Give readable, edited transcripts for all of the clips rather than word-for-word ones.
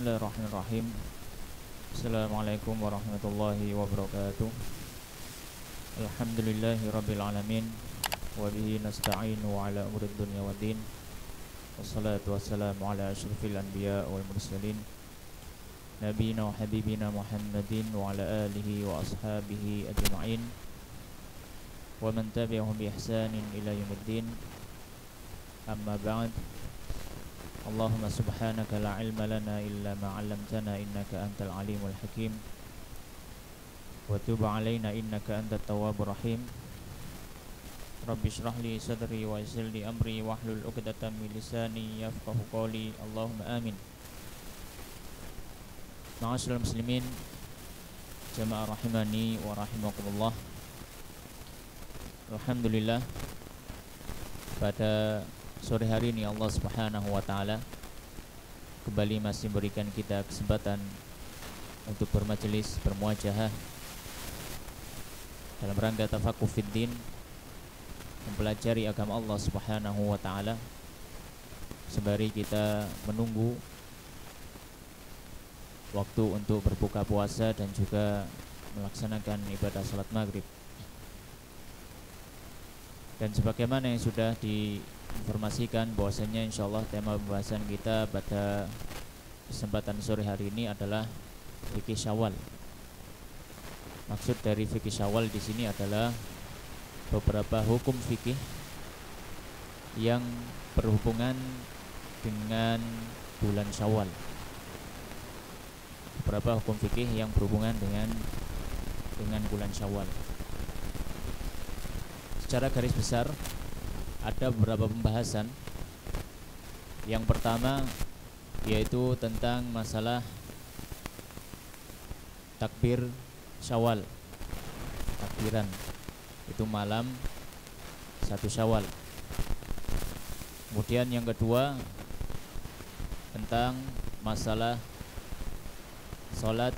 Bismillahirrahmanirrahim. Assalamualaikum warahmatullahi wabarakatuh. Alhamdulillahi rabbil alamin. Wa bihi nasta'inu ala umurid dunya waddin. Wassalatu wassalamu ala asyrafil anbiya wal mursalin, nabiyina wa habibina Muhammadin wa ala alihi wa ashabihi ajma'in, wa man tabi'ahum bi ihsanin ila yaumiddin. Amma ba'd. Allahumma subhanaka la ilma lana illa ma 'allamtana innaka antal alimul hakim, wa tub 'alaina innaka antat tawwabur rahim. Rabbi shrah li sadri wa yassir li amri wahlul 'uqdatam min lisani yafqahu qawli. Allahumma amin. Ma'asyiral muslimin, jamaah rahimani wa rahimakumullah. Alhamdulillah, pada sore hari ini Allah Subhanahu wa taala kembali masih memberikan kita kesempatan untuk bermajelis, bermuajahah dalam rangka tafaqquh fiddin, mempelajari agama Allah Subhanahu wa taala sembari kita menunggu waktu untuk berbuka puasa dan juga melaksanakan ibadah salat maghrib. Dan sebagaimana yang sudah diinformasikan bahwasanya insyaallah tema pembahasan kita pada kesempatan sore hari ini adalah fikih Syawal. Maksud dari fikih Syawal di sini adalah beberapa hukum fikih yang berhubungan dengan bulan Syawal. Beberapa hukum fikih yang berhubungan dengan bulan Syawal. Secara garis besar ada beberapa pembahasan. Yang pertama yaitu tentang masalah takbir Syawal, takbiran itu malam 1 Syawal. Kemudian yang kedua tentang masalah salat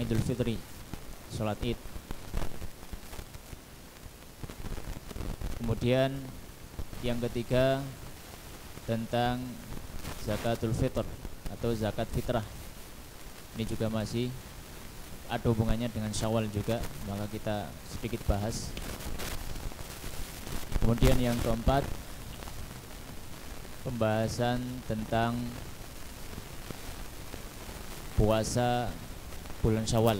Idul Fitri, salat Id. Kemudian yang ketiga tentang zakatul fitr atau zakat fitrah. Ini juga masih ada hubungannya dengan Syawal juga, maka kita sedikit bahas. Kemudian yang keempat pembahasan tentang puasa bulan Syawal.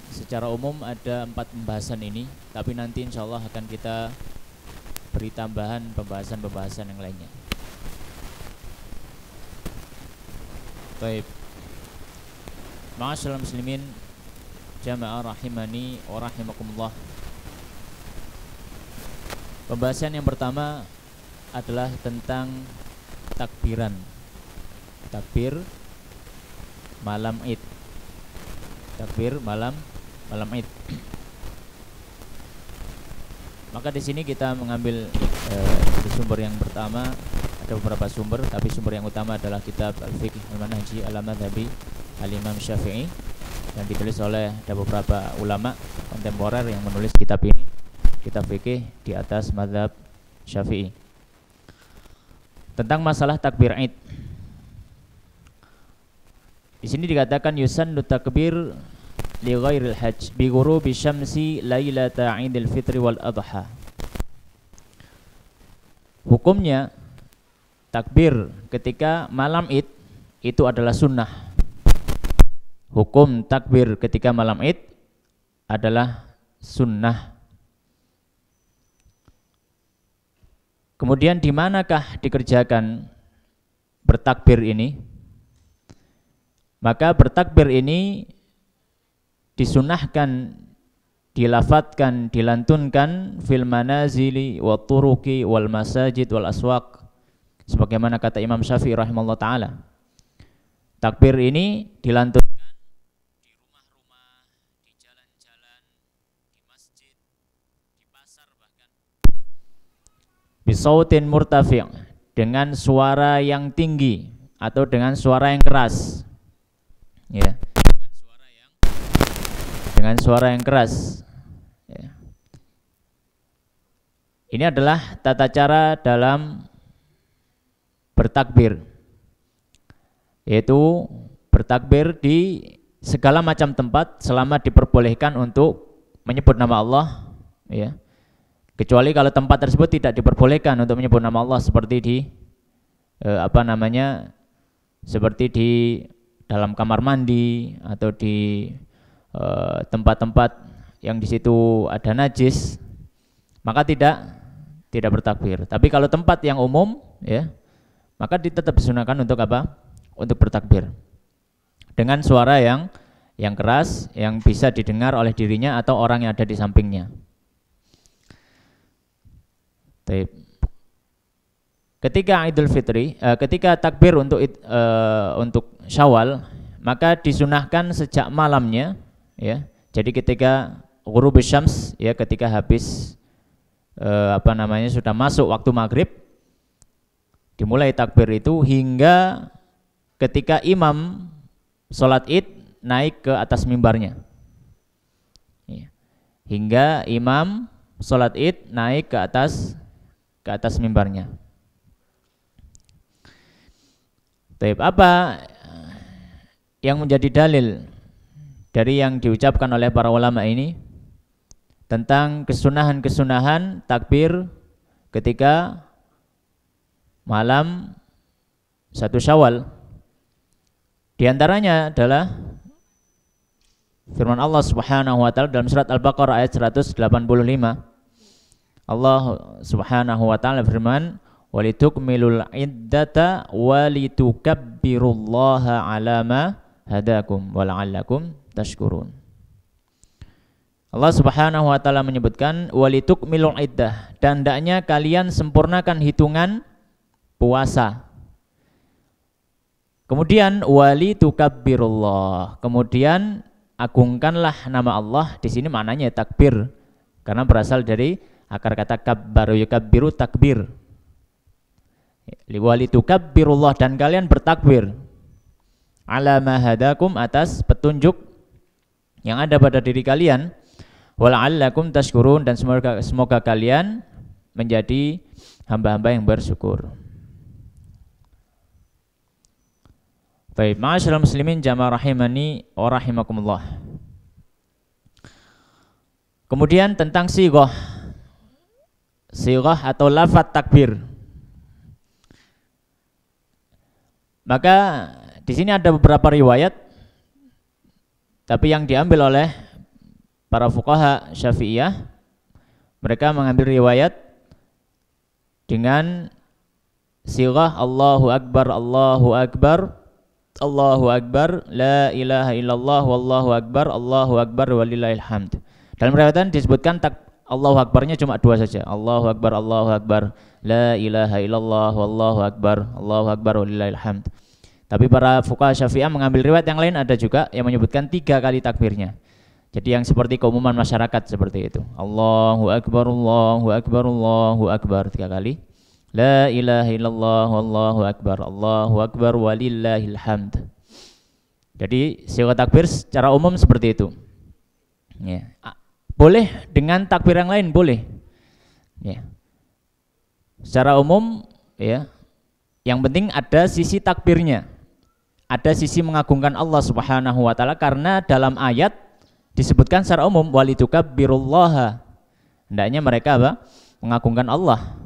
Secara umum ada 4 pembahasan ini, tapi nanti insyaallah akan kita beri tambahan pembahasan-pembahasan yang lainnya. Baik. Ma'asyiral muslimin, jamaah rahimani wa rahimakumullah. Pembahasan yang pertama adalah tentang takbiran. Takbir malam Id. Takbir malam Id. Maka di sini kita mengambil sumber yang pertama. Ada beberapa sumber, tapi sumber yang utama adalah kitab Al-Fiqh Al-Manhaji Al-Madhabi Al-Imam Syafi'i yang ditulis oleh ada beberapa ulama kontemporer yang menulis kitab ini, kitab fikih di atas mazhab Syafi'i. Tentang masalah takbir Id. Di sini dikatakan yusannu takbir li ghairil hajj bi ghurubi syamsi lailata Idul Fitri wal Adha. Hukumnya takbir ketika malam Id itu adalah sunnah. Hukum takbir ketika malam Id adalah sunnah. Kemudian di manakah dikerjakan bertakbir ini? Maka bertakbir ini disunahkan, dilafatkan, dilantunkan fil manazili wa turuki wal masajid wal aswaq, sebagaimana kata Imam Syafi'i rahimahullah ta'ala. Takbir ini dilantunkan di rumah-rumah, di jalan-jalan, di masjid, di pasar bahkan. Bisautin murtafi', dengan suara yang tinggi atau dengan suara yang keras. Ya. Dengan suara yang keras. Ya. Ini adalah tata cara dalam bertakbir. yaitu bertakbir di segala macam tempat selama diperbolehkan untuk menyebut nama Allah, ya. Kecuali kalau tempat tersebut tidak diperbolehkan untuk menyebut nama Allah, seperti di seperti di dalam kamar mandi atau di tempat-tempat yang di situ ada najis, maka tidak bertakbir. Tapi kalau tempat yang umum, ya, maka tetap disunahkan untuk apa? Untuk bertakbir dengan suara yang keras, yang bisa didengar oleh dirinya atau orang yang ada di sampingnya. Ketika Idul Fitri, ketika takbir untuk Syawal, maka disunahkan sejak malamnya, ya. Jadi ketika ghurub syams, ya, ketika habis sudah masuk waktu maghrib, dimulai takbir itu hingga ketika imam sholat id naik ke atas mimbarnya, ya. Hingga imam sholat id naik ke atas mimbarnya. Apa yang menjadi dalil dari yang diucapkan oleh para ulama ini tentang kesunahan takbir ketika malam 1 Syawal? Di antaranya adalah firman Allah Subhanahu wa taala dalam surat Al-Baqarah ayat 185. Allah Subhanahu wa taala firman, walitukmilul iddata walitukabbirullaha ala ma hadakum wala'allakum tashkurun. Allah Subhanahu wa taala menyebutkan walitukmilul iddah, dan hendaknya kalian sempurnakan hitungan puasa. Kemudian walitukabbirullah, kemudian agungkanlah nama Allah. Di sini maknanya takbir karena berasal dari akar kata kabbaru yukabbiru takbir. Walitukabbirullah, dan kalian bertakbir ala ma hadakum, atas petunjuk yang ada pada diri kalian, wala'allakum tashkurun, dan semoga kalian menjadi hamba-hamba yang bersyukur. Baik, ma'asyiral muslimin jamaah rahimani wa rahimakumullah. Kemudian tentang sighah atau lafaz takbir. Maka di sini ada beberapa riwayat, tapi yang diambil oleh para fuqaha Syafi'iyah, mereka mengambil riwayat dengan sighah Allahu Akbar, Allahu Akbar, Allahu Akbar, la ilaha illallah, wallahu akbar, Allahu Akbar, walillahil hamd. Dalam riwayatan disebutkan Allahu Akbarnya cuma 2 saja, Allahu Akbar, Allahu Akbar, la ilaha illallah, wallahu akbar, Allahu Akbar, walillahil hamd. Tapi para fuqaha Syafi'iyah mengambil riwayat yang lain, ada juga yang menyebutkan 3 kali takbirnya. Jadi yang seperti keumuman masyarakat seperti itu. Allahu Akbar, Allahu Akbar, Allahu Akbar 3 kali. La ilaha illallah, wallahu akbar, Allahu akbar, walillahil hamd. Jadi sighah takbir secara umum seperti itu. Ya. Boleh dengan takbir yang lain, boleh. Ya. Secara umum, ya. Yang penting ada sisi takbirnya. Ada sisi mengagungkan Allah Subhanahu wa taala, karena dalam ayat disebutkan secara umum walitukabbirullaha. Hendaknya mereka apa? Mengagungkan Allah.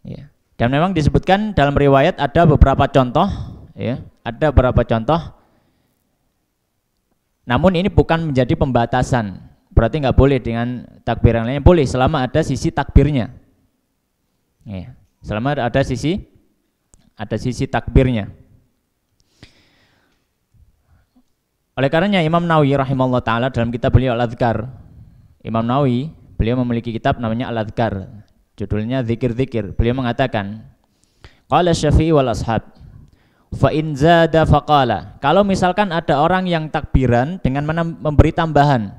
Ya. Dan memang disebutkan dalam riwayat ada beberapa contoh, ya, ada beberapa contoh. Namun ini bukan menjadi pembatasan. Berarti nggak boleh dengan takbir yang lainnya, boleh selama ada sisi takbirnya. Ya. Selama ada sisi takbirnya. Oleh karenanya Imam Nawawi rahimahullah taala dalam kitab beliau Al-Adhkar, Imam Nawawi beliau memiliki kitab namanya Al-Adhkar, judulnya zikir-zikir. Beliau mengatakan, qala Syafi'i wal ashab, fa in zada faqala. Kalau misalkan ada orang yang takbiran dengan memberi tambahan,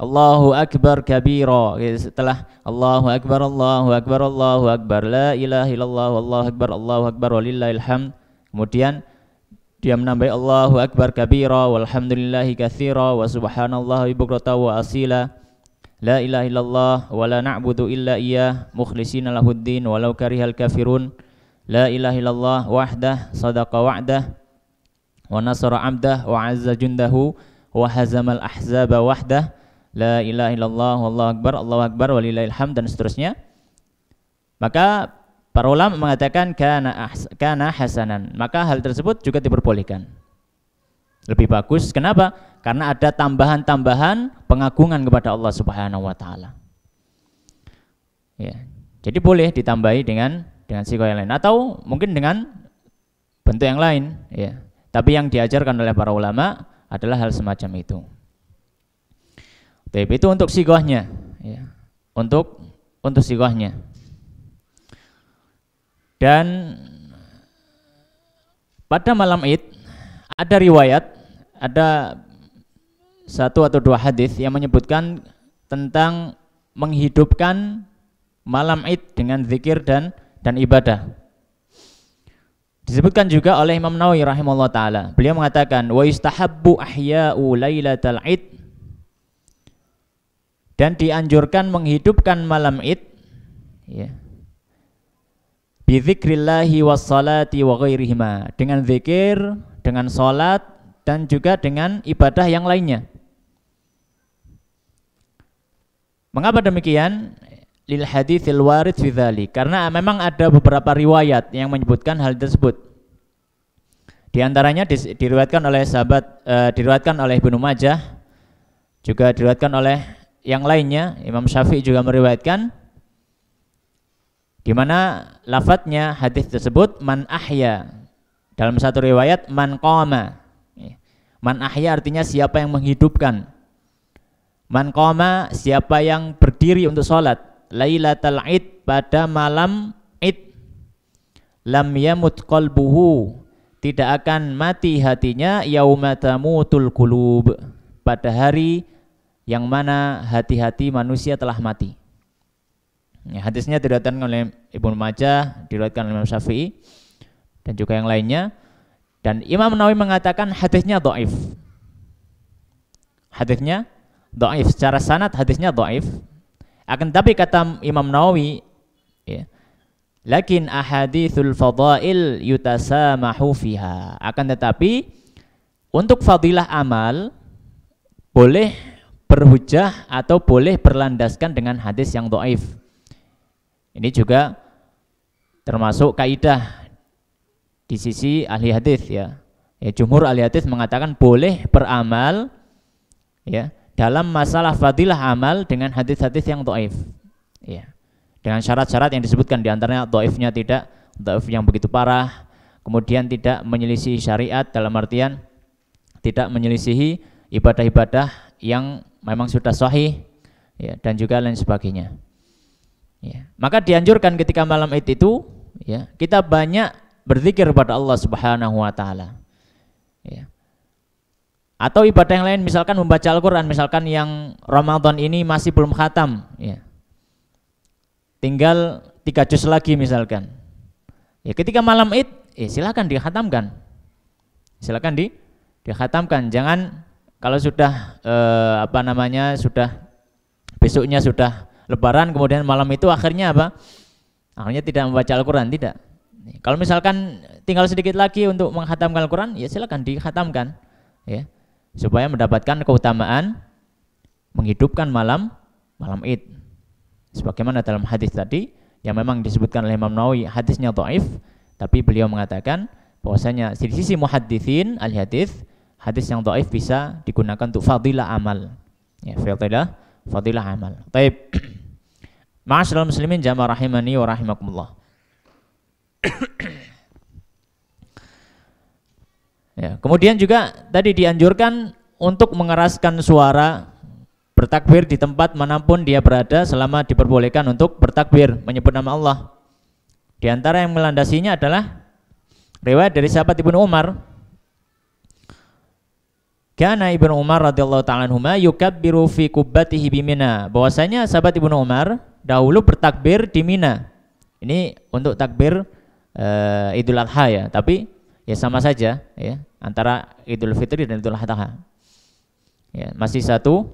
Allahu akbar kabira, setelah Allahu akbar, Allahu akbar, Allahu akbar, la ilaha illallah, wallahu akbar, walillahil hamd. Kemudian dia menambah Allahu akbar kabira, walhamdulillahi katsira, wa subhanallahi bukratan wa asila. La ilaha illallah wa la na'budu illa iyyah mukhlishina lahuddin walau karihal kafirun. La ilaha illallah wahdah sadaqa wa'dah wa nasara 'abdah wa 'azza jundahu wa hazamal ahzaba wahdah. La ilaha illallah Allahu akbar walillahil hamd, dan seterusnya. Maka para ulama mengatakan kana hasanan, maka hal tersebut juga diperbolehkan. Lebih bagus. Kenapa? Karena ada tambahan-tambahan pengagungan kepada Allah Subhanahu wa taala. Ya. Jadi boleh ditambahi dengan sighah yang lain atau mungkin dengan bentuk yang lain, ya. Tapi yang diajarkan oleh para ulama adalah hal semacam itu. Tapi itu untuk sighahnya, ya. Untuk sighahnya. Dan pada malam Id ada riwayat, ada satu atau dua hadis yang menyebutkan tentang menghidupkan malam Id dengan zikir dan ibadah. Disebutkan juga oleh Imam Nawawi rahimahullah taala. Beliau mengatakan wa yustahabbu ahya'u lailatal Id, dan dianjurkan menghidupkan malam Id, ya, bi dzikrillahi was salati wa ghairihima, dengan zikir, dengan salat, dan juga dengan ibadah yang lainnya. Mengapa demikian? Lil haditsil warid fi dzalik, karena memang ada beberapa riwayat yang menyebutkan hal tersebut. Di antaranya diriwayatkan oleh diriwayatkan oleh Ibnu Majah, juga diriwayatkan oleh yang lainnya. Imam Syafi'i juga meriwayatkan, di mana lafadznya hadis tersebut man ahya. Dalam satu riwayat man qama. Man ahya artinya siapa yang menghidupkan. Man qama siapa yang berdiri untuk sholat. Lailatal Id, pada malam Id. Lam yamut qalbuhu, tidak akan mati hatinya. Yauma tamutul qulub, pada hari yang mana hati-hati manusia telah mati. Ya, hadisnya diriwayatkan oleh Ibnu Majah, diriwayatkan oleh Imam Syafi'i dan juga yang lainnya. Dan Imam Nawawi mengatakan hadisnya dhaif. Hadisnya dhaif, secara sanad hadisnya dhaif. Akan tapi kata Imam Nawawi, ya, lakin ahaditsul fadail yutasamahu fiha. Akan tetapi untuk fadilah amal boleh berhujjah atau boleh berlandaskan dengan hadis yang dhaif. Ini juga termasuk kaidah di sisi ahli hadis, ya. Jumhur ahli hadis mengatakan boleh beramal, ya, dalam masalah fadilah amal dengan hadis-hadis yang dhaif, ya. Dengan syarat-syarat yang disebutkan, di antaranya dhaifnya tidak dhaif yang begitu parah, kemudian tidak menyelisihi syariat dalam artian tidak menyelisihi ibadah-ibadah yang memang sudah sahih, ya, dan juga lain sebagainya. Ya. Maka dianjurkan ketika malam Id itu, ya, kita banyak berzikir kepada Allah Subhanahu wa taala. Ya. Atau ibadah yang lain, misalkan membaca Al-Qur'an, misalkan yang Ramadan ini masih belum khatam, ya. Tinggal 3 juz lagi misalkan. Ya, ketika malam Id, silakan dikhatamkan. Silakan dikhatamkan. Jangan kalau sudah sudah besoknya sudah Lebaran, kemudian malam itu akhirnya apa? Akhirnya tidak membaca Al-Qur'an, tidak. Kalau misalkan tinggal sedikit lagi untuk menghatamkan Al-Qur'an, ya silakan dikhatamkan, ya, supaya mendapatkan keutamaan menghidupkan malam Id. Sebagaimana dalam hadis tadi yang memang disebutkan oleh Imam Nawawi, hadisnya dhaif, tapi beliau mengatakan bahwasanya di sisi muhadditsin al-hadis, hadis yang dhaif bisa digunakan untuk fadilah amal. Ya, fadilah amal. Baik. Ma'asyiral muslimin jamaah rahimani wa rahimakumullah. Ya, kemudian juga tadi dianjurkan untuk mengeraskan suara bertakbir di tempat manapun dia berada selama diperbolehkan untuk bertakbir menyebut nama Allah. Di antara yang melandasinya adalah riwayat dari sahabat Ibnu Umar. Kana Ibnu Umar radhiyallahu ta'ala anhuma yukabbiru fi qubbatihi bi Mina. Bahwasanya sahabat Ibnu Umar dahulu bertakbir di Mina. Ini untuk takbir Idul Adha, ya, tapi ya sama saja, ya, antara Idul Fitri dan Idul Adha. Ya, masih satu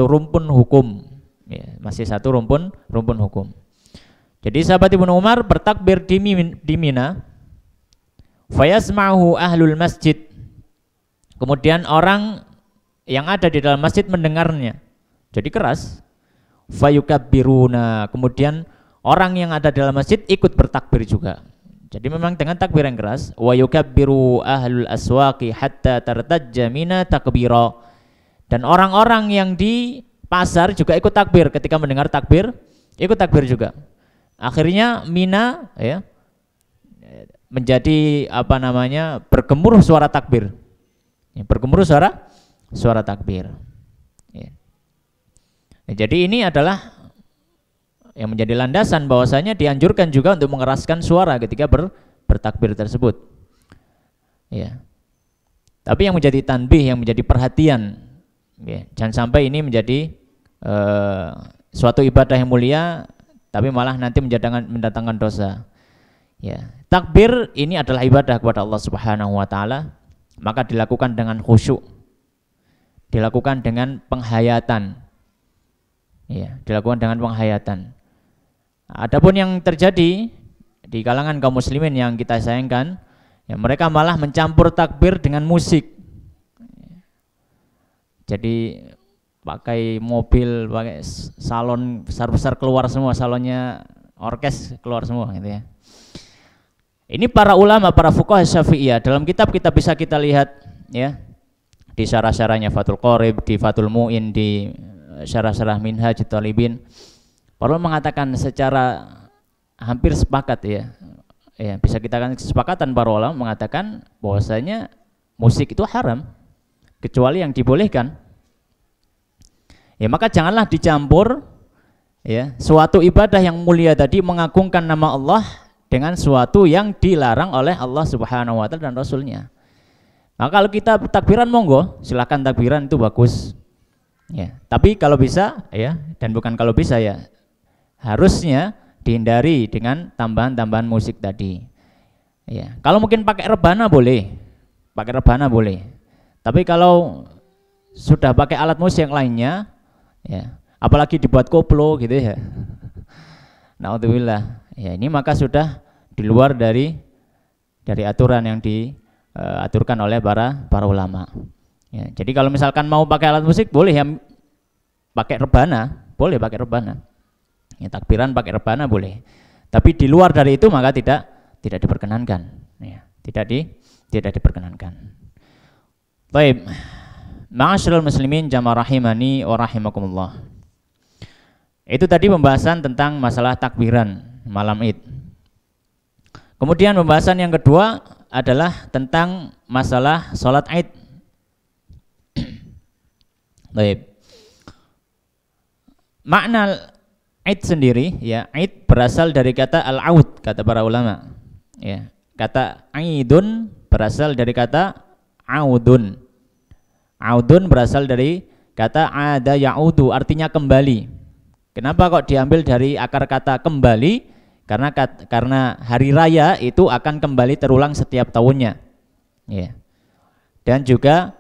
rumpun hukum, ya, masih satu rumpun hukum. Jadi sahabat Ibnu Umar bertakbir di Mina, fayasma'uhu ahlul masjid. Kemudian orang yang ada di dalam masjid mendengarnya. Jadi keras. Fayukabbiruna. Kemudian orang yang ada di dalam masjid ikut bertakbir juga. Jadi memang dengan takbir yang keras. Wa yukabbiru ahlul aswaqi hatta tartajja mina takbira. Dan orang-orang yang di pasar juga ikut takbir. Ketika mendengar takbir, ikut takbir juga. Akhirnya Mina ya menjadi bergemuruh suara takbir. Ya, bergemuruh suara takbir. Ya. Nah, jadi ini adalah yang menjadi landasan bahwasanya dianjurkan juga untuk mengeraskan suara ketika bertakbir tersebut. Ya. Tapi yang menjadi tanbih, yang menjadi perhatian, ya, jangan sampai ini menjadi suatu ibadah yang mulia tapi malah nanti mendatangkan dosa. Ya, takbir ini adalah ibadah kepada Allah Subhanahu wa taala, maka dilakukan dengan khusyuk. Dilakukan dengan penghayatan. Ya, dilakukan dengan penghayatan. Adapun yang terjadi di kalangan kaum muslimin yang kita sayangkan, ya mereka malah mencampur takbir dengan musik. Jadi pakai mobil, pakai salon besar-besar keluar semua, salonnya orkes keluar semua gitu ya. Ini para ulama, para fuqaha Syafi'iyah dalam kitab-kitab bisa kita lihat ya, di syarah-syarahnya Fathul Qorib, di Fathul Mu'in, di syarah-syarah Minhaj Talibin. Para mengatakan secara hampir sepakat ya. Ya, bisa kita kan kesepakatan para ulama mengatakan bahwasanya musik itu haram kecuali yang dibolehkan. Ya, maka janganlah dicampur ya suatu ibadah yang mulia tadi mengagungkan nama Allah dengan suatu yang dilarang oleh Allah Subhanahu wa taala dan Rasulnya. Nah, kalau kita takbiran monggo, silakan takbiran itu bagus. Ya, tapi kalau bisa ya, dan bukan kalau bisa ya, harusnya dihindari dengan tambahan-tambahan musik tadi. Ya, kalau mungkin pakai rebana boleh. Pakai rebana boleh. Tapi kalau sudah pakai alat musik yang lainnya, ya, apalagi dibuat koplo gitu ya. Naudzubillah. Ya, ini maka sudah di luar dari aturan yang diaturkan oleh para ulama. Ya, jadi kalau misalkan mau pakai alat musik boleh ya, pakai rebana, boleh pakai rebana. Ya, takbiran pakai rebana boleh. Tapi di luar dari itu maka tidak diperkenankan. Ya, tidak diperkenankan. Baik. Ma'asyiral muslimin jamaah rahimani wa rahimakumullah. Itu tadi pembahasan tentang masalah takbiran malam Id. Kemudian pembahasan yang kedua adalah tentang masalah sholat Id. Baik. Makna Id sendiri ya, Id berasal dari kata al-aud kata para ulama. Ya, kata aidun berasal dari kata audun. Audun berasal dari kata ada yaudu, artinya kembali. Kenapa kok diambil dari akar kata kembali? Karena hari raya itu akan kembali terulang setiap tahunnya. Ya. Dan juga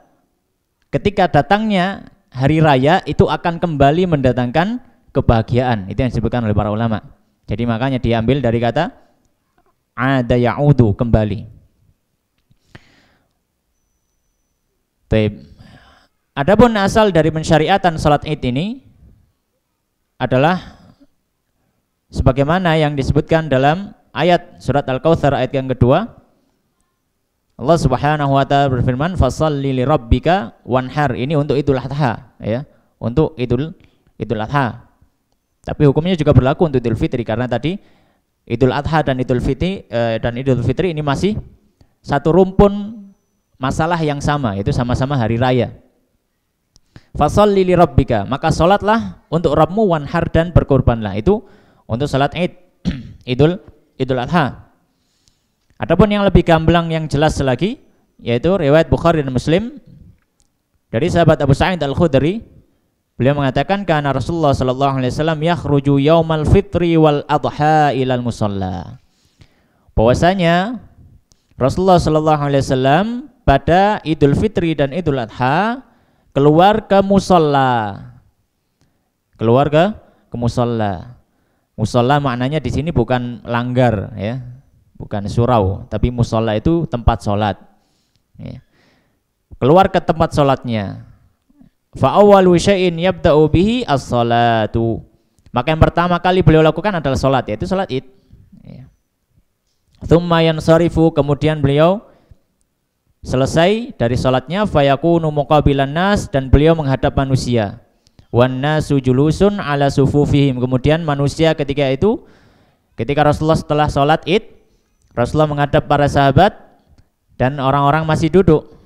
ketika datangnya hari raya itu akan kembali mendatangkan kebahagiaan. Itu yang disebutkan oleh para ulama. Jadi makanya diambil dari kata ada yaudu, kembali. Baik. Adapun asal dari pensyariatan salat Id ini adalah sebagaimana yang disebutkan dalam ayat surat Al-Kautsar ayat yang kedua. Allah Subhanahu wa taala berfirman, "Fashalli li rabbika wanhar." Ini untuk Idul Adha ya, untuk Idul Adha. Tapi hukumnya juga berlaku untuk Idul Fitri karena tadi Idul Adha dan Idul Fitri ini masih satu rumpun masalah yang sama, yaitu sama-sama hari raya. Fasholli li rabbika, maka salatlah untuk Rabbmu, wanhar, dan berkorbanlah. Itu untuk salat Id Idul Adha. Adapun yang lebih gamblang yang jelas lagi yaitu riwayat Bukhari dan Muslim dari sahabat Abu Sa'id Al-Khudri. Beliau mengatakan kana Rasulullah sallallahu alaihi wasallam yakhruju yaumal fitri wal adha ilal musalla. Bahwasanya Rasulullah sallallahu alaihi wasallam pada Idul Fitri dan Idul Adha keluar ke musalla. Keluar ke musalla. Musola maknanya di sini bukan langgar ya, bukan surau, tapi musola itu tempat sholat. Ya. Keluar ke tempat sholatnya. Fa awwalu syai'in yabda'u bihi as-salatu. Maka yang pertama kali beliau lakukan adalah sholat, yaitu sholat Id. Ya. Tsumma yansarifu, kemudian beliau selesai dari sholatnya, fayakunu muqabilan nas, dan beliau menghadap manusia. Wan nasu julusun ala sufufihim, kemudian manusia ketika Rasulullah setelah sholat Id, Rasulullah menghadap para sahabat dan orang-orang masih duduk.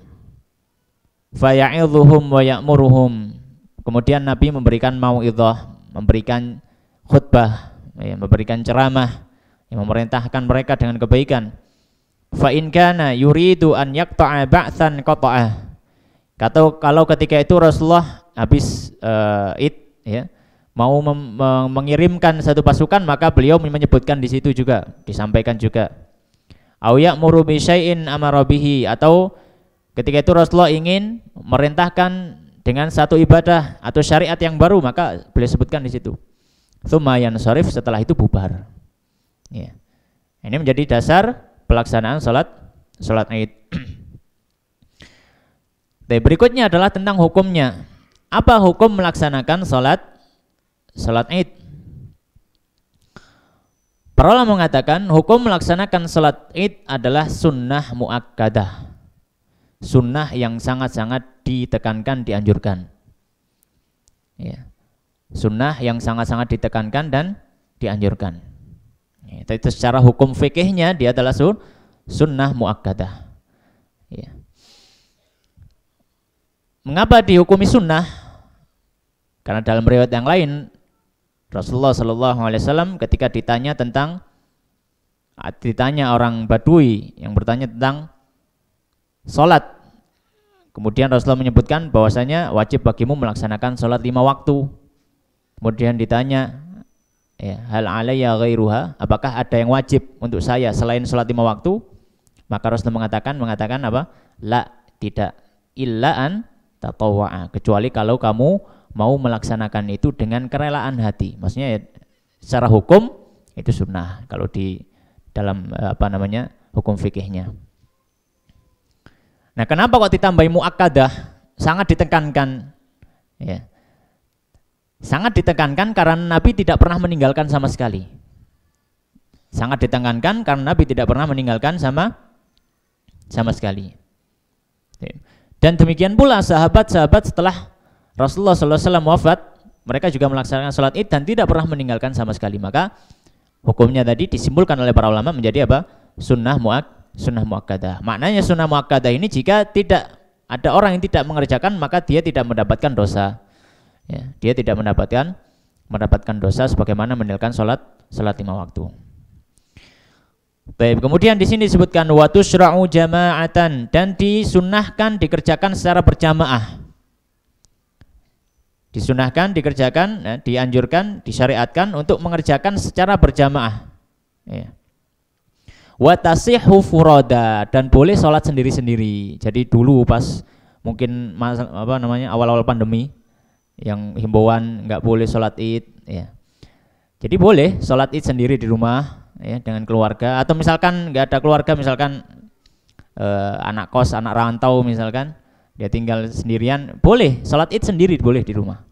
Faya'idhuhum wa ya'muruhum, kemudian Nabi memberikan mau'idhah, memberikan khutbah, ya, memberikan ceramah, yang memerintahkan mereka dengan kebaikan. Fa in kana yuridu an yaqta'a ba'tsan qata'ah. Kalau ketika itu Rasulullah habis Id ya, mau mengirimkan satu pasukan, maka beliau menyebutkan di situ juga, disampaikan juga. Au ya'muru bi syai'in amara bihi, atau ketika itu Rasulullah ingin merintahkan dengan satu ibadah atau syariat yang baru, maka beliau sebutkan di situ. Tsumma yansarif, setelah itu bubar. Ya. Ini menjadi dasar pelaksanaan sholat Id. Berikutnya adalah tentang hukumnya. Apa hukum melaksanakan sholat Id? Para ulama mengatakan hukum melaksanakan sholat Id adalah sunnah muakkadah, sunnah yang sangat-sangat ditekankan, dianjurkan. Ya. Sunnah yang sangat-sangat ditekankan dan dianjurkan. Ya, itu secara hukum fikihnya dia adalah sunnah muakkadah. Ya. Mengapa dihukumi sunnah? Karena dalam riwayat yang lain Rasulullah SAW ketika ditanya orang Badui yang bertanya tentang sholat, kemudian Rasulullah menyebutkan bahwasanya wajib bagimu melaksanakan sholat 5 waktu. Kemudian ditanya, ya, hal alayya ghairuha, apakah ada yang wajib untuk saya selain sholat 5 waktu? Maka Rasulullah mengatakan apa? La, tidak, illaan tatawwa'a, kecuali kalau kamu mau melaksanakan itu dengan kerelaan hati. Maksudnya ya, secara hukum itu sunnah kalau di dalam hukum fikihnya. Nah, kenapa kok ditambahi muakkadah? Sangat ditekankan, ya. Sangat ditekankan karena Nabi tidak pernah meninggalkan sama sekali. Sangat ditekankan karena Nabi tidak pernah meninggalkan sama sekali. Dan demikian pula sahabat-sahabat setelah Rasulullah SAW wafat, mereka juga melaksanakan sholat Id dan tidak pernah meninggalkan sama sekali. Maka hukumnya tadi disimpulkan oleh para ulama menjadi apa? Sunnah muakkadah. Maknanya sunnah muakkadah ini jika tidak ada orang yang tidak mengerjakan, maka dia tidak mendapatkan dosa. Ya, dia tidak mendapatkan dosa sebagaimana meninggalkan sholat 5 waktu. Baik, kemudian di sini disebutkan wa tusyra'u jama'atan, dan disunnahkan dikerjakan secara berjamaah. Disunahkan, dikerjakan, ya, dianjurkan, disyariatkan untuk mengerjakan secara berjamaah. Ya. Wa tasihhu furada, dan boleh sholat sendiri-sendiri. Jadi dulu pas mungkin awal-awal pandemi yang himbauan nggak boleh sholat Id, ya. Jadi boleh sholat Id sendiri di rumah, ya, dengan keluarga, atau misalkan nggak ada keluarga, misalkan anak kos, anak rantau misalkan, dia tinggal sendirian, boleh sholat Id sendiri, boleh di rumah.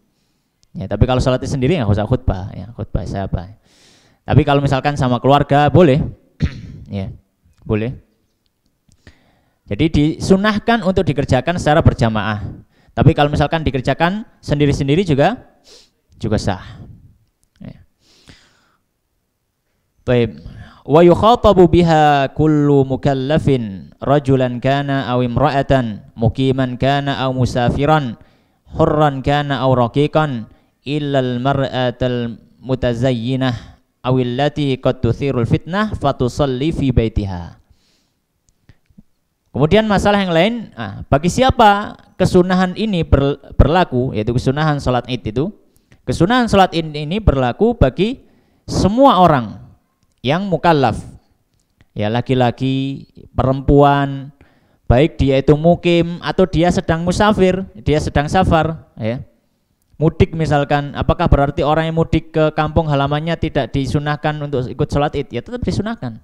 Ya, tapi kalau sholat Id sendiri nggak usah khutbah, ya, khutbah siapa. Tapi kalau misalkan sama keluarga boleh, ya, boleh. Jadi disunahkan untuk dikerjakan secara berjamaah. Tapi kalau misalkan dikerjakan sendiri-sendiri juga sah. Ya. Baik. Wa yukhatabu biha kullu mukallafin rajulan kana aw imra'atan muqiman kana aw musafiran hurran kana aw raqiqan illa al-mar'atal mutazayyinah aw allati qad tuthirul fitnah fatusalli fi baitiha. Kemudian masalah yang lain, bagi siapa kesunahan ini berlaku, yaitu kesunahan sholat Id itu. Kesunahan sholat Id ini berlaku bagi semua orang yang mukallaf, ya, laki-laki, perempuan, baik dia itu mukim atau dia sedang musafir, dia sedang safar, ya. Mudik misalkan, apakah berarti orang yang mudik ke kampung halamannya tidak disunahkan untuk ikut sholat id? Ya tetap disunahkan.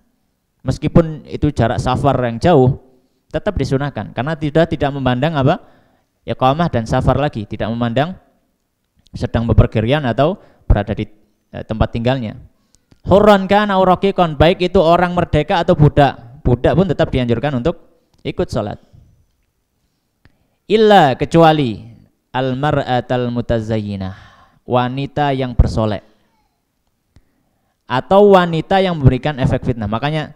Meskipun itu jarak safar yang jauh, tetap disunahkan. Karena tidak memandang apa? Iqamah dan safar lagi, tidak memandang sedang bepergian atau berada di tempat tinggalnya. Hurran kana uraqiqan, baik itu orang merdeka atau budak. Budak pun tetap dianjurkan untuk ikut sholat. Illa kecuali al-mar'atal mutazayyinah, wanita yang bersolek atau wanita yang memberikan efek fitnah. Makanya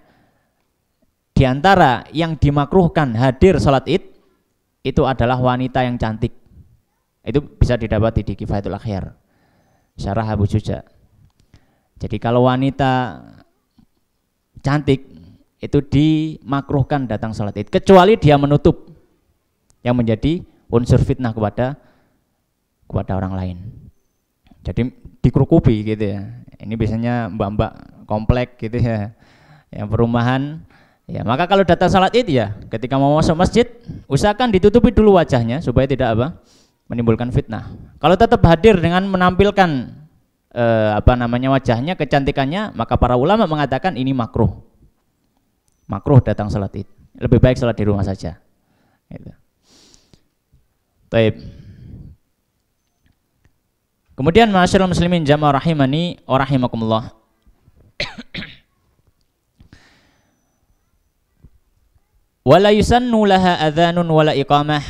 diantara yang dimakruhkan hadir sholat id itu adalah wanita yang cantik. Itu bisa didapati di Kifayatul Akhyar, Syarah Abu Syuja. Jadi kalau wanita cantik itu dimakruhkan datang sholat id, kecuali dia menutup yang menjadi unsur fitnah kepada orang lain. Jadi dikerukupi gitu ya. Ini biasanya mbak-mbak komplek gitu ya, yang perumahan. Ya, maka kalau datang salat id ya, ketika mau masuk masjid, usahakan ditutupi dulu wajahnya supaya tidak menimbulkan fitnah. Kalau tetap hadir dengan menampilkan wajahnya, kecantikannya, maka para ulama mengatakan ini makruh. Makruh datang salat id. Lebih baik salat di rumah saja. Gitu. Baik. Kemudian ma'asyiral muslimin jamaah rahimani wa rahimakumullah. Wala yusannu laha adzanun wala iqamah.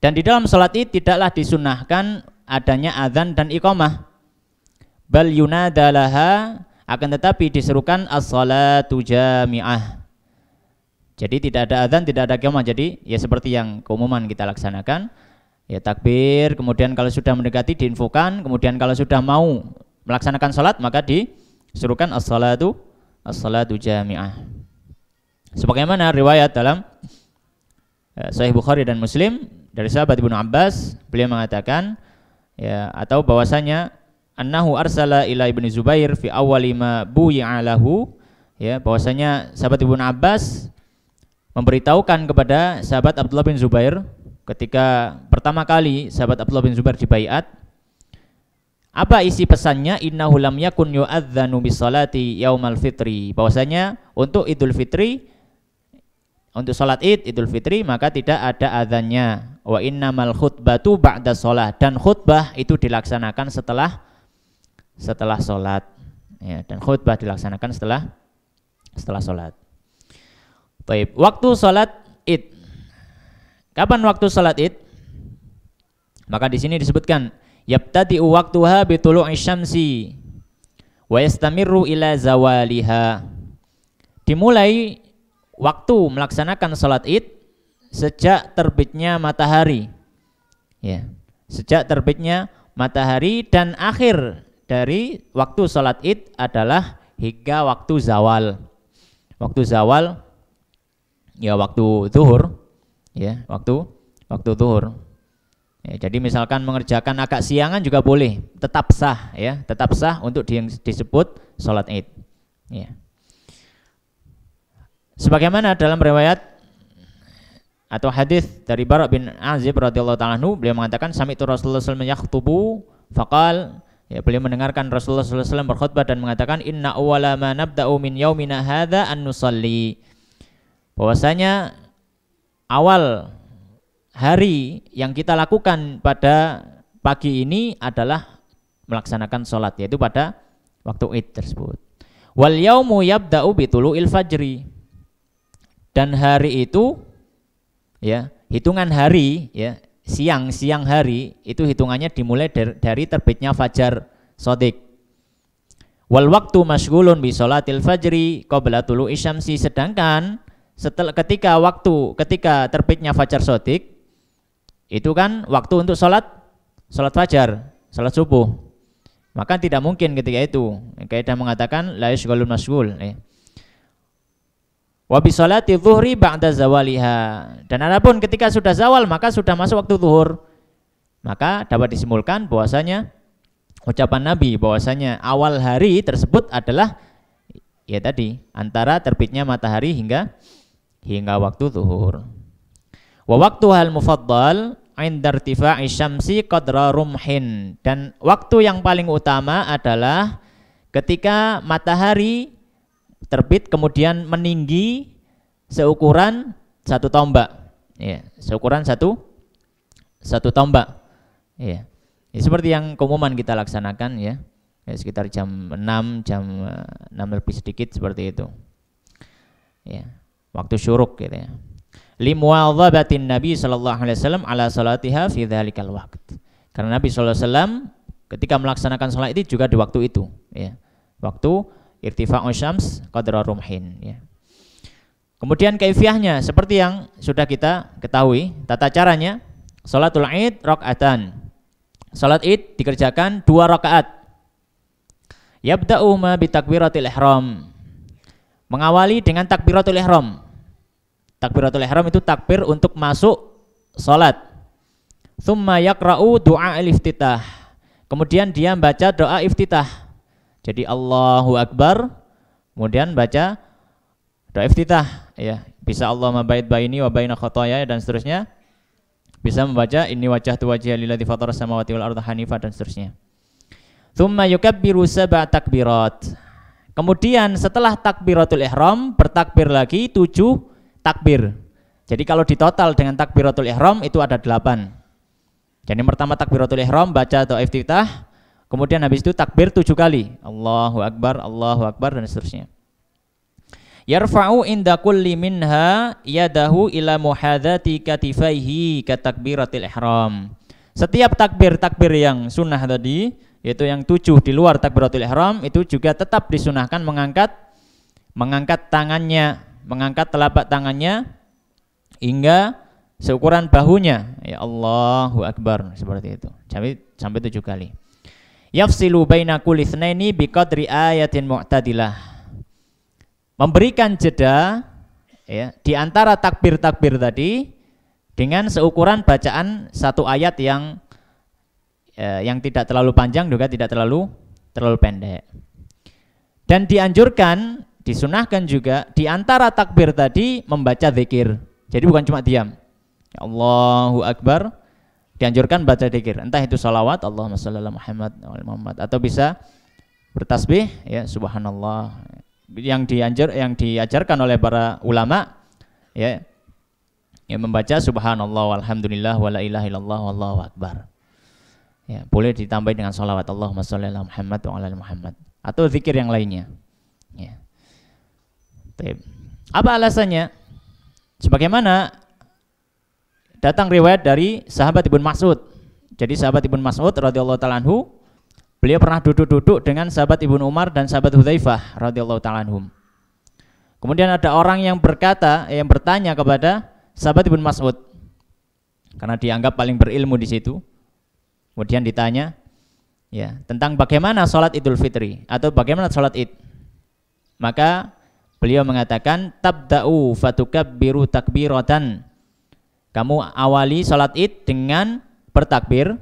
Dan di dalam salat id tidaklah disunahkan adanya adzan dan iqamah. Bal yunada laha, akan tetapi diserukan as-salatu jami'ah. Jadi tidak ada adzan, tidak ada iqamah. Jadi ya seperti yang keumuman kita laksanakan. Ya takbir, kemudian kalau sudah mendekati diinfokan, kemudian kalau sudah mau melaksanakan salat maka disuruhkan as-salatu jami'ah. Sebagaimana riwayat dalam Sahih Bukhari dan Muslim dari sahabat Ibnu Abbas, beliau mengatakan ya, atau bahwasanya annahu arsala ila Ibnu Zubair fi awwali ma buyi'a lahu, ya, bahwasanya sahabat Ibnu Abbas memberitahukan kepada sahabat Abdullah bin Zubair ketika pertama kali sahabat Abdullah bin Zubair dibaiat, apa isi pesannya? Innahu lam yakun yu'adzanu bisolati yaumal fitri, bahwasanya untuk Idul Fitri, untuk salat id Idul Fitri maka tidak ada adzannya. Wa innamal khutbatu ba'da shalah, dan khutbah itu dilaksanakan setelah salat, ya, dan khutbah dilaksanakan setelah salat. Baik, waktu salat id. Kapan waktu salat id? Maka di sini disebutkan yabtadi'u waqtuha bi tulu'i syamsi wa yastamirru ila zawaliha. Dimulai waktu melaksanakan salat id sejak terbitnya matahari. Ya, sejak terbitnya matahari, dan akhir dari waktu salat id adalah hingga waktu zawal. Waktu zawal ya waktu zuhur. Ya, waktu zuhur. Ya, jadi misalkan mengerjakan agak siangan juga boleh, tetap sah, ya, tetap sah untuk disebut salat id. Ya. Sebagaimana dalam riwayat atau hadis dari Bara' bin Azib radhiyallahu ta'ala anhu, beliau mengatakan sami'tu Rasulullah sallallahu alaihi wasallam yakhtubu faqal, ya, beliau mendengarkan Rasulullah sallallahu alaihi wasallam berkhutbah dan mengatakan inna awwala ma nabda'u min yaumina hadza an nusalli, bahwasanya awal hari yang kita lakukan pada pagi ini adalah melaksanakan sholat, yaitu pada waktu id tersebut. Wal yaumu yabda'u bitulu'il fajri, dan hari itu, ya, hitungan hari, ya, siang hari itu hitungannya dimulai dari terbitnya fajar shadiq. Wal waktu masyghulun bi sholatil fajri qabla tulu'i syamsi, sedangkan ketika terbitnya fajar shadiq itu kan waktu untuk sholat fajar, sholat subuh. Maka tidak mungkin ketika itu kaidah mengatakan la yashghalul masyghul, ya. Wa bi sholati dzuhri ba'da zawaliha, dan adapun ketika sudah zawal maka sudah masuk waktu zuhur. Maka dapat disimpulkan bahwasanya ucapan Nabi bahwasanya awal hari tersebut adalah ya tadi antara terbitnya matahari hingga waktu zuhur. Wa waqtuhal mufaddal indartifa'i syamsi qadra rumhin. Dan waktu yang paling utama adalah ketika matahari terbit kemudian meninggi seukuran 1 tombak. Ya, seukuran satu tombak. Ya. Ya, seperti yang keumuman kita laksanakan ya. Ya, sekitar jam 6 lebih sedikit seperti itu. Ya, waktu syuruk gitu ya. Limuwadzabatin Nabi sallallahu alaihi wasallam ala salatiha fi dzalikal waqt. Karena Nabi sallallahu alaihi wasallam ketika melaksanakan salat itu juga di waktu itu ya. Waktu irtifa'u syams qadra rumhin ya. Kemudian kaifiyahnya seperti yang sudah kita ketahui, tata caranya salatul Id rakaatan. Salat Id dikerjakan 2 rakaat. Yabda'u ma bi takbiratil ihram. Mengawali dengan takbiratul ihram. Takbiratul ihram itu takbir untuk masuk salat. Tsumma yaqra'u du'a al-iftitah. Kemudian dia baca doa iftitah. Jadi Allahu Akbar, kemudian baca doa iftitah ya. Bisa Allah mabait baini wa baina khotoya dan seterusnya. Bisa membaca inni wajjahtu wajhiya lilladzi fatara samawati wal arda hanifa dan seterusnya. Tsumma yukabbiru 7 takbirat. Kemudian setelah takbiratul ihram bertakbir lagi 7 takbir. Jadi kalau ditotal dengan takbiratul ihram itu ada 8. Jadi pertama takbiratul ihram baca doa iftitah, kemudian habis itu takbir 7 kali. Allahu Akbar dan seterusnya. Yarfa'u inda kulli minha yadahu ila muhadzati katifaihi ka takbiratil ihram. Setiap takbir yang sunnah tadi, yaitu yang 7 di luar takbiratul ihram itu juga tetap disunahkan mengangkat tangannya, mengangkat telapak tangannya hingga seukuran bahunya. Ya Allahu Akbar seperti itu. Sampai 7 kali. Yafsilu baina kulli itsnaini biqadri ayatin mu'tadilah. Memberikan jeda ya di antara takbir-takbir tadi dengan seukuran bacaan 1 ayat yang tidak terlalu panjang juga tidak terlalu pendek. Dan dianjurkan, disunahkan juga di antara takbir tadi membaca zikir. Jadi bukan cuma diam. Ya Allahu Akbar, dianjurkan baca zikir. Entah itu salawat Allahumma shalli ala Muhammad atau bisa bertasbih ya subhanallah. Yang diajarkan oleh para ulama ya membaca subhanallah walhamdulillah wala ilaha illallah wallahu akbar. Ya, boleh ditambah dengan salawat Allahumma shalli ala Muhammad wa ala Muhammad atau zikir yang lainnya. Ya. Apa alasannya? Sebagaimana datang riwayat dari sahabat Ibnu Mas'ud. Jadi sahabat Ibnu Mas'ud radhiyallahu ta'ala anhu, beliau pernah duduk-duduk dengan sahabat Ibnu Umar dan sahabat Hudzaifah radhiyallahu ta'ala anhum. Kemudian ada orang yang bertanya kepada sahabat Ibnu Mas'ud karena dianggap paling berilmu di situ. Kemudian ditanya ya tentang bagaimana sholat Idul Fitri atau bagaimana sholat Id. Maka beliau mengatakan tabda'u fatukabbiru takbiratan. Kamu awali sholat Id dengan bertakbir,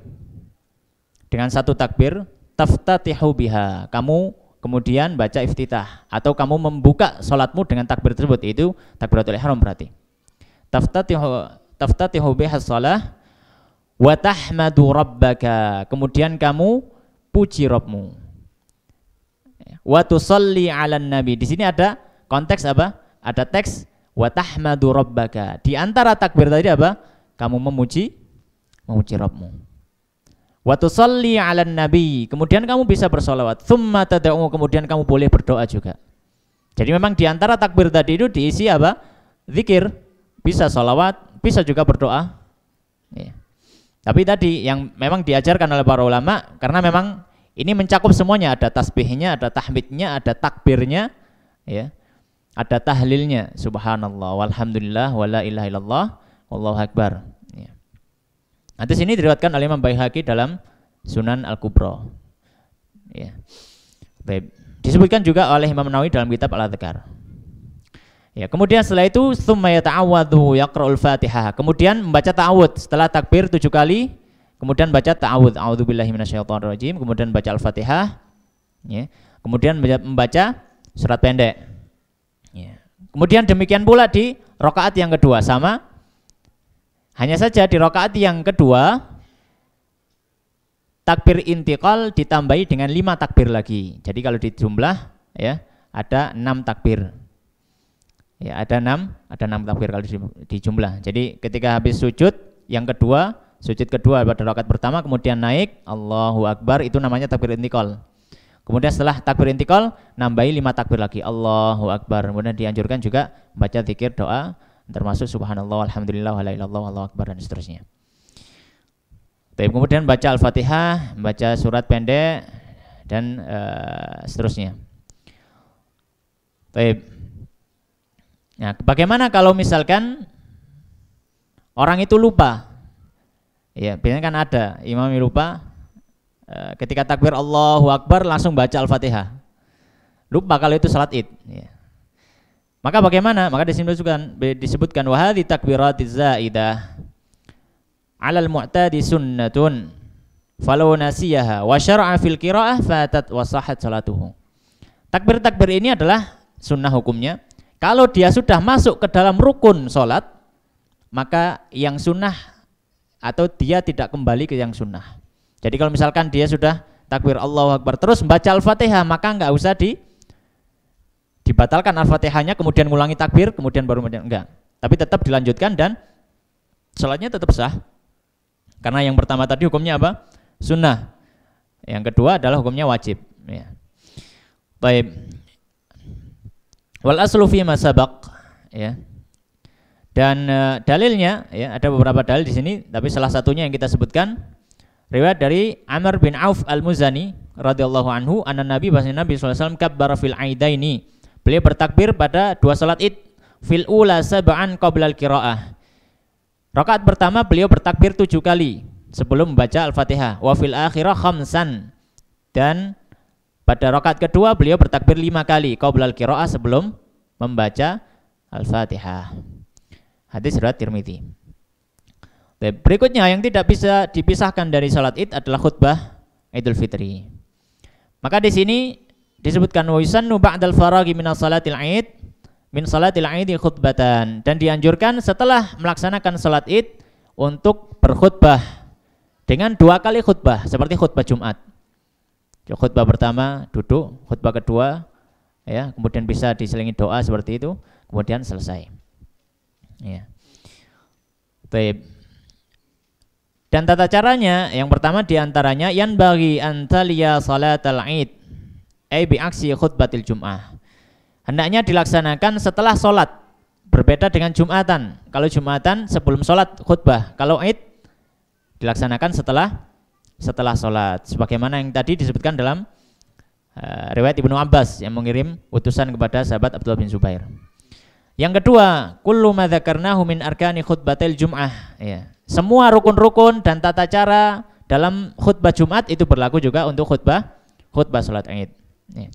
dengan 1 takbir, taftatihu biha. Kamu kemudian baca iftitah atau kamu membuka sholatmu dengan takbir tersebut, itu takbiratul ihram berarti. Taftatihu biha shalah wa tahmadu rabbaka. Kemudian kamu puji Rabbmu. Wa tusalli 'alan nabi. Di sini ada konteks apa? Ada teks wa tahmadu rabbaka. Di antara takbir tadi apa? Kamu memuji Rabbmu. Wa tusalli 'alan nabi. Kemudian kamu bisa bersolawat. Tsumma tad'u. Kemudian kamu boleh berdoa juga. Jadi memang di antara takbir tadi itu diisi apa? Zikir. Bisa solawat, bisa juga berdoa. Ya. Tapi tadi yang memang diajarkan oleh para ulama, karena memang ini mencakup semuanya, ada tasbihnya, ada tahmidnya, ada takbirnya, ya, ada tahlilnya, subhanallah, walhamdulillah, wala ilaha illallah, wallahu akbar. Ya. Nanti sini diriwayatkan oleh Imam Baihaqi dalam Sunan Al-Kubra. Ya. Baik. Disebutkan juga oleh Imam Nawawi dalam kitab Al-Adhkar. Ya, kemudian setelah itu tsumma yata'awwadhu yaqra'ul Fatihah. Kemudian membaca ta'awudz setelah takbir 7 kali, kemudian baca ta'awudz, a'udzubillahi minasyaitonirrajim, kemudian baca Al-Fatihah. Ya. Kemudian membaca surat pendek. Ya. Kemudian demikian pula di rakaat yang kedua sama. Hanya saja di rakaat yang kedua takbir intiqal ditambahi dengan 5 takbir lagi. Jadi kalau dijumlah ya ada 6 takbir. Ya, ada 6 takbir kalau dijumlah. Jadi ketika habis sujud yang kedua, sujud kedua pada rakaat pertama kemudian naik Allahu Akbar, itu namanya takbir intiqal. Kemudian setelah takbir intiqal nambahi 5 takbir lagi Allahu Akbar. Kemudian dianjurkan juga baca zikir doa termasuk subhanallah, alhamdulillah, wa la ilaha illallah, Allahu Akbar dan seterusnya. Kemudian baca Al-Fatihah, baca surat pendek dan seterusnya. Nah, bagaimana kalau misalkan orang itu lupa? Ya, biasanya kan ada imam yang lupa ketika takbir Allahu Akbar langsung baca Al-Fatihah. Lupa kalau itu salat Id. Ya. Maka bagaimana? Maka disebutkan wa hadhi takbiratiz zaidah 'alal mu'tadi sunnatun falau nasiyaha wa syar'a fil qiraah fatat wa sahhat salatuhu. Takbir-takbir ini adalah sunnah hukumnya. Kalau dia sudah masuk ke dalam rukun sholat, maka yang sunnah atau dia tidak kembali ke yang sunnah. Jadi kalau misalkan dia sudah takbir Allahu Akbar terus membaca Al-Fatihah, maka enggak usah dibatalkan Al-Fatihahnya kemudian ngulangi takbir kemudian baru enggak. Tapi tetap dilanjutkan dan sholatnya tetap sah. Karena yang pertama tadi hukumnya apa? Sunnah. Yang kedua adalah hukumnya wajib. Ya. Baik. Wal aslu fi ma sabaq, ya. Dan dalilnya ya ada beberapa dalil di sini, tapi salah satunya yang kita sebutkan riwayat dari Amr bin Auf Al-Muzani radhiyallahu anhu, anna Nabi sallallahu alaihi wasallam kabbara fil aidaini. Beliau bertakbir pada 2 salat Id, fil ula sab'an qabla al-qiraah. Rakaat pertama beliau bertakbir 7 kali sebelum membaca Al-Fatihah, wa fil akhirah khamsan. Dan pada rakaat kedua beliau bertakbir 5 kali qabla al-qiraah sebelum membaca Al-Fatihah. Hadis riwayat Tirmidzi. Berikutnya yang tidak bisa dipisahkan dari salat Id adalah khutbah Idul Fitri. Maka di sini disebutkan wa yusannu ba'dal faraghi min salatil Id min salatil Id khutbatan, dan dianjurkan setelah melaksanakan salat Id untuk berkhutbah dengan 2 kali khutbah seperti khutbah Jumat. Khutbah pertama duduk, khutbah kedua ya, kemudian bisa diselingi doa seperti itu, kemudian selesai. Ya. Baik. Dan tata caranya yang pertama diantaranya yan bagi antaliya salatal Id ai bi aksi khutbatil Jum'ah. Hendaknya dilaksanakan setelah sholat, berbeda dengan Jumatan. Kalau Jumatan sebelum sholat khutbah, kalau Id dilaksanakan setelah sholat, sebagaimana yang tadi disebutkan dalam riwayat Ibnu Abbas yang mengirim utusan kepada sahabat Abdullah bin Zubair. Yang kedua, kullu ma dzakarnahu min arkani khutbatil Jum'ah, ya. Semua rukun-rukun dan tata cara dalam khutbah Jumat itu berlaku juga untuk khutbah salat Id. Ya.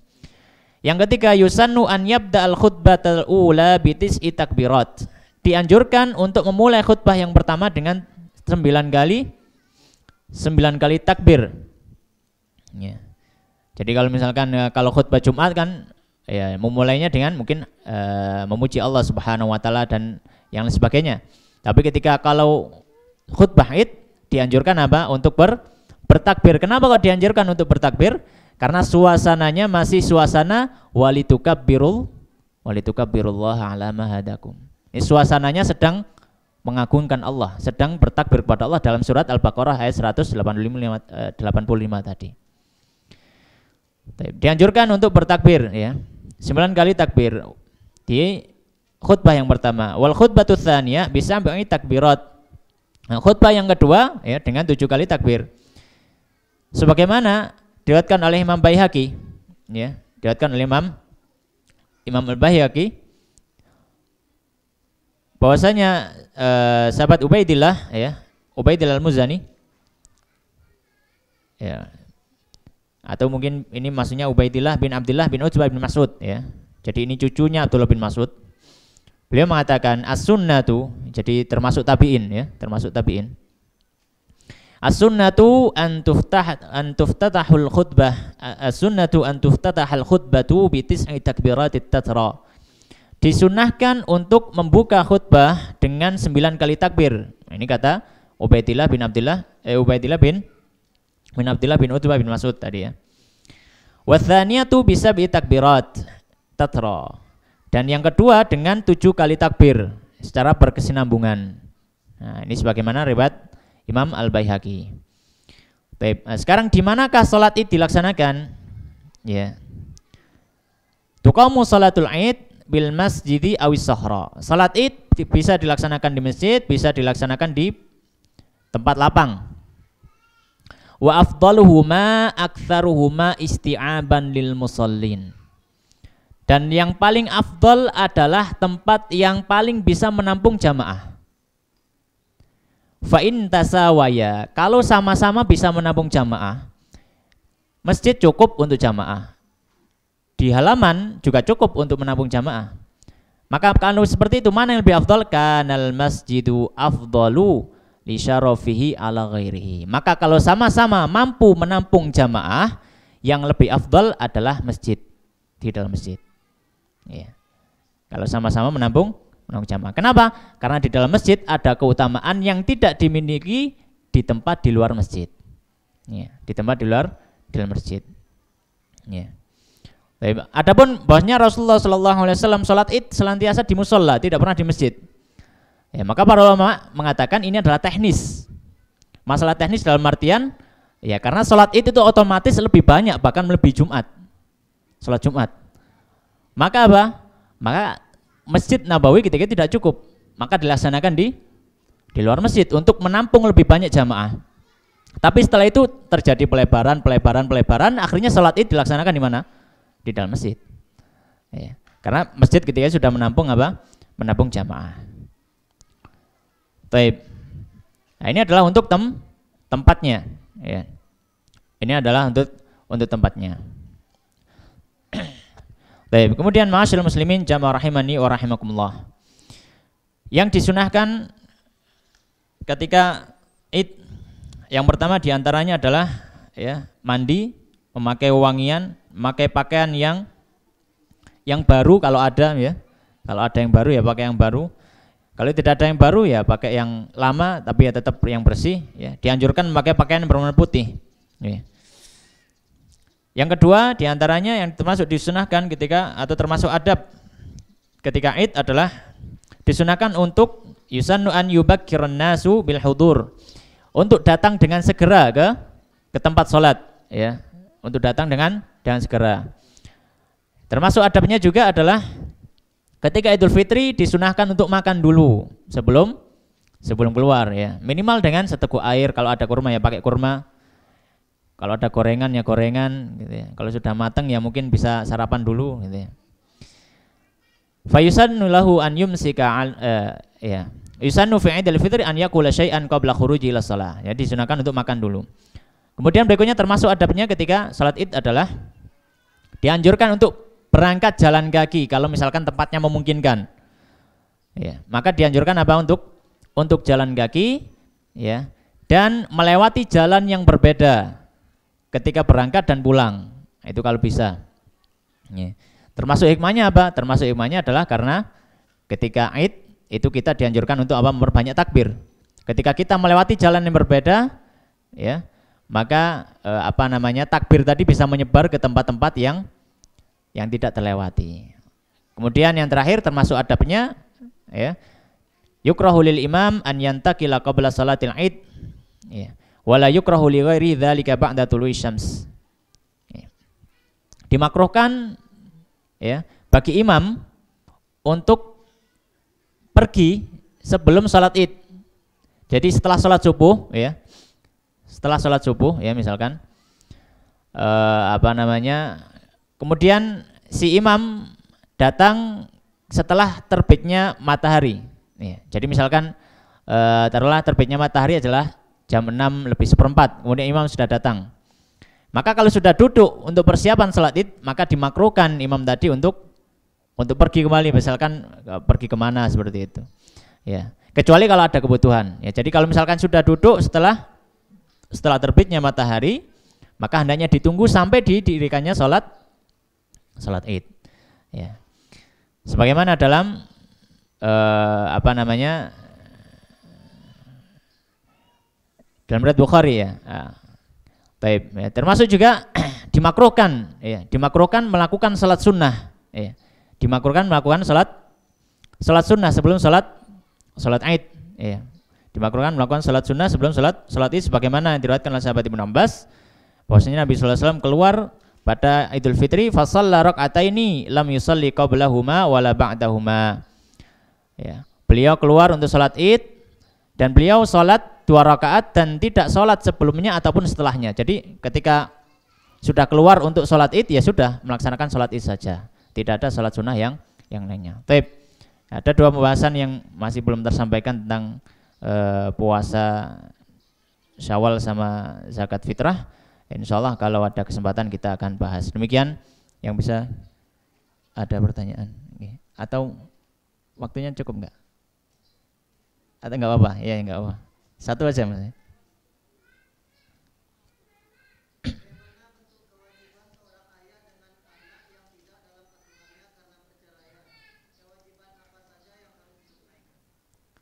Yang ketiga, yusannu an yabda al khutbatal ula bi tis'i takbirat. Dianjurkan untuk memulai khutbah yang pertama dengan 9 kali takbir. Ya. Jadi kalau misalkan kalau khutbah Jumat kan ya memulainya dengan mungkin memuji Allah Subhanahu wa taala dan yang lain sebagainya. Tapi ketika kalau khutbah Id dianjurkan apa? Untuk bertakbir. Kenapa kok dianjurkan untuk bertakbir? Karena suasananya masih suasana walitukabbirullah ala ma hadakum. Ini suasananya sedang mengagungkan Allah, sedang bertakbir kepada Allah dalam surat Al-Baqarah ayat 185 tadi. Dianjurkan untuk bertakbir ya. 9 kali takbir di khutbah yang pertama. Wal khutbatu tsaniyah bisa bagi takbirat. Nah, khutbah yang kedua ya dengan 7 kali takbir. Sebagaimana diriwayatkan oleh Imam Baihaqi ya, diriwayatkan oleh Imam Al-Baihaqi bahwasanya sahabat Ubaidillah ya, Ubaidillah Al-Muzani ya, atau mungkin ini maksudnya Ubaidillah bin Abdullah bin Utbah bin Mas'ud ya. Jadi ini cucunya Abdullah bin Mas'ud. Beliau mengatakan as-sunnatu, jadi termasuk tabi'in ya, termasuk tabi'in. As-sunnatu an tuftatahul khutbah, as-sunnatu an tuftatahal khutbatu bi tis'i takbiratit tatra. Disunnahkan untuk membuka khutbah dengan 9 kali takbir. Ini kata Ubaidillah bin Abdillah bin Utbah bin Mas'ud tadi ya. Watsaniyatu bisa bi takbirat tatra. Dan yang kedua dengan 7 kali takbir secara berkesinambungan. Nah, ini sebagaimana riwayat Imam Al-Baihaqi. Baik, nah, sekarang di manakah salat Id dilaksanakan? Ya. Tuqamu salatul Id bil masjidi awis sahra. Salat Id bisa dilaksanakan di masjid, bisa dilaksanakan di tempat lapang. Wa afdaluhuma aktsaruhuma isti'aban lil musallin. Dan yang paling afdal adalah tempat yang paling bisa menampung jamaah. Fa in tasawaya, kalau sama-sama bisa menampung jamaah, masjid cukup untuk jamaah. Di halaman juga cukup untuk menampung jamaah. Maka kalau seperti itu mana yang lebih afdal? Kanal masjidu afdalu li syarafihi ala ghairihi. Maka kalau sama-sama mampu menampung jamaah, yang lebih afdal adalah masjid, di dalam masjid. Ya. Kalau sama-sama menampung jamaah. Kenapa? Karena di dalam masjid ada keutamaan yang tidak dimiliki di tempat di luar masjid. Ya, di tempat di luar dalam masjid. Ya. Adapun bahwasanya Rasulullah SAW sholat Id senantiasa di musola, tidak pernah di masjid. Ya, maka para ulama mengatakan ini adalah teknis. Masalah teknis dalam artian ya karena sholat Id itu otomatis lebih banyak, bahkan melebihi Jumat. Sholat Jumat. Maka apa? Maka Masjid Nabawi ketika tidak cukup, maka dilaksanakan di luar masjid untuk menampung lebih banyak jamaah. Tapi setelah itu terjadi pelebaran, akhirnya sholat Id dilaksanakan di mana? Di dalam masjid. Ya. Karena masjid ketika sudah menampung apa? Menampung jamaah. Taib. Nah, ini adalah untuk tempatnya. Ya. Ini adalah untuk tempatnya. Baik, kemudian ma'asyiral muslimin jamaah rahimani wa rahimakumullah. Yang disunahkan ketika Id yang pertama diantaranya adalah ya mandi, memakai wangian, memakai pakaian yang baru kalau ada ya. Kalau ada yang baru ya pakai yang baru. Kalau tidak ada yang baru ya pakai yang lama tapi ya tetap yang bersih ya. Dianjurkan memakai pakaian berwarna putih. Ya. Yang kedua diantaranya yang termasuk disunahkan ketika atau termasuk adab ketika Id adalah disunahkan untuk yusannu an yubakkirun nasu bil hudur, untuk datang dengan segera ke tempat sholat ya, untuk datang dengan segera. Termasuk adabnya juga adalah ketika Idul Fitri disunahkan untuk makan dulu sebelum keluar ya, minimal dengan seteguk air. Kalau ada kurma ya pakai kurma. Kalau ada gorengan ya gorengan gitu ya. Kalau sudah matang ya mungkin bisa sarapan dulu gitu ya. Fayusannu lahu an yumsika ya. Yusannu fi Idul Fitri an yakula syai'an qabla khuruji ila shalah. Ya disunahkan untuk makan dulu. Kemudian berikutnya termasuk adabnya ketika salat Id adalah dianjurkan untuk berangkat jalan kaki kalau misalkan tempatnya memungkinkan. Ya, maka dianjurkan apa untuk jalan kaki ya, dan melewati jalan yang berbeda ketika berangkat dan pulang, itu kalau bisa. Ya. Termasuk hikmahnya apa? Termasuk hikmahnya adalah karena ketika Id itu kita dianjurkan untuk apa? Memperbanyak takbir. Ketika kita melewati jalan yang berbeda, ya, maka takbir tadi bisa menyebar ke tempat-tempat yang tidak terlewati. Kemudian yang terakhir termasuk adabnya, ya, yukrahu lil imam an yantakila qabla salatil Id. Ya. Wala yukrahu li ghairi dzalika ba'da tulu'i syams. Dimakruhkan ya bagi imam untuk pergi sebelum salat Id. Jadi setelah salat subuh ya. Setelah salat subuh ya misalkan kemudian si imam datang setelah terbitnya matahari. Ya. Jadi misalkan taruhlah terbitnya matahari adalah jam 6:04, kemudian imam sudah datang. Maka kalau sudah duduk untuk persiapan salat Id, maka dimakruhkan imam tadi untuk pergi kembali, misalkan pergi kemana seperti itu. Ya, kecuali kalau ada kebutuhan. Ya, jadi kalau misalkan sudah duduk setelah terbitnya matahari, maka hendaknya ditunggu sampai didirikannya salat Id. Ya. Sebagaimana dalam Dalam riwayat Bukhari ya. Baik, ya. Termasuk juga dimakruhkan, ya, dimakruhkan melakukan salat sunnah, ya. Dimakruhkan melakukan salat sunnah sebelum salat Id, ya. Dimakruhkan melakukan salat sunnah sebelum salat Id, sebagaimana diriwayatkan oleh sahabat Ibnu Abbas, bahwasanya Nabi sallallahu alaihi wasallam keluar pada Idul Fitri, fa shalla raka'ataini lam yusalli qablahuma wala ba'dahuma. Ya, beliau keluar untuk salat Id dan beliau salat 2 rakaat dan tidak sholat sebelumnya ataupun setelahnya. Jadi ketika sudah keluar untuk sholat id ya sudah melaksanakan sholat id saja, tidak ada sholat sunnah yang lainnya. Baik, ada 2 pembahasan yang masih belum tersampaikan tentang puasa Syawal sama zakat fitrah. Insya Allah kalau ada kesempatan kita akan bahas. Demikian yang bisa. Ada pertanyaan atau waktunya cukup nggak? Atau nggak apa-apa? Ya nggak apa. Satu aja mas.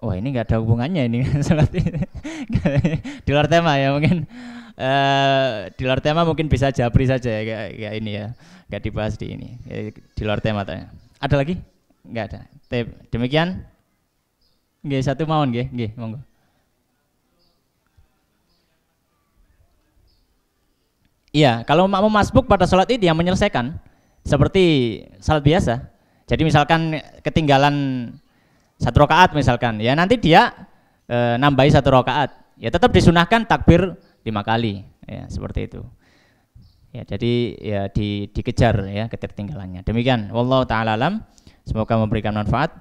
Wah ini nggak ada hubungannya ini di luar tema ya mungkin. Di luar tema mungkin bisa japri saja ya, kayak ini ya, nggak dibahas di ini, di luar tema tanya. Ada lagi? Nggak ada. Demikian. Nggih, satu mawon nggih, monggo. Iya, kalau makmum masbuk pada sholat id yang menyelesaikan seperti salat biasa. Jadi misalkan ketinggalan 1 rakaat misalkan, ya nanti dia nambahi 1 rakaat, ya tetap disunahkan takbir 5 kali, ya seperti itu. Ya jadi ya dikejar ya ketertinggalannya. Demikian, wallahu taala alam. Semoga memberikan manfaat.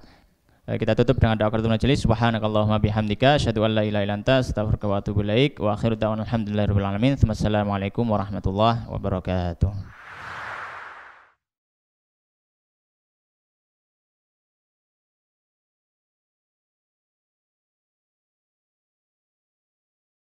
Kita tutup dengan doa kafaratul majelis. Subhanakallahumma bihamdika asyhadu an la ilaha illa anta astaghfiruka wa atubu ilaik wa akhiru da'wana alhamdulillahirabbil alamin. Wassalamualaikum warahmatullahi wabarakatuh.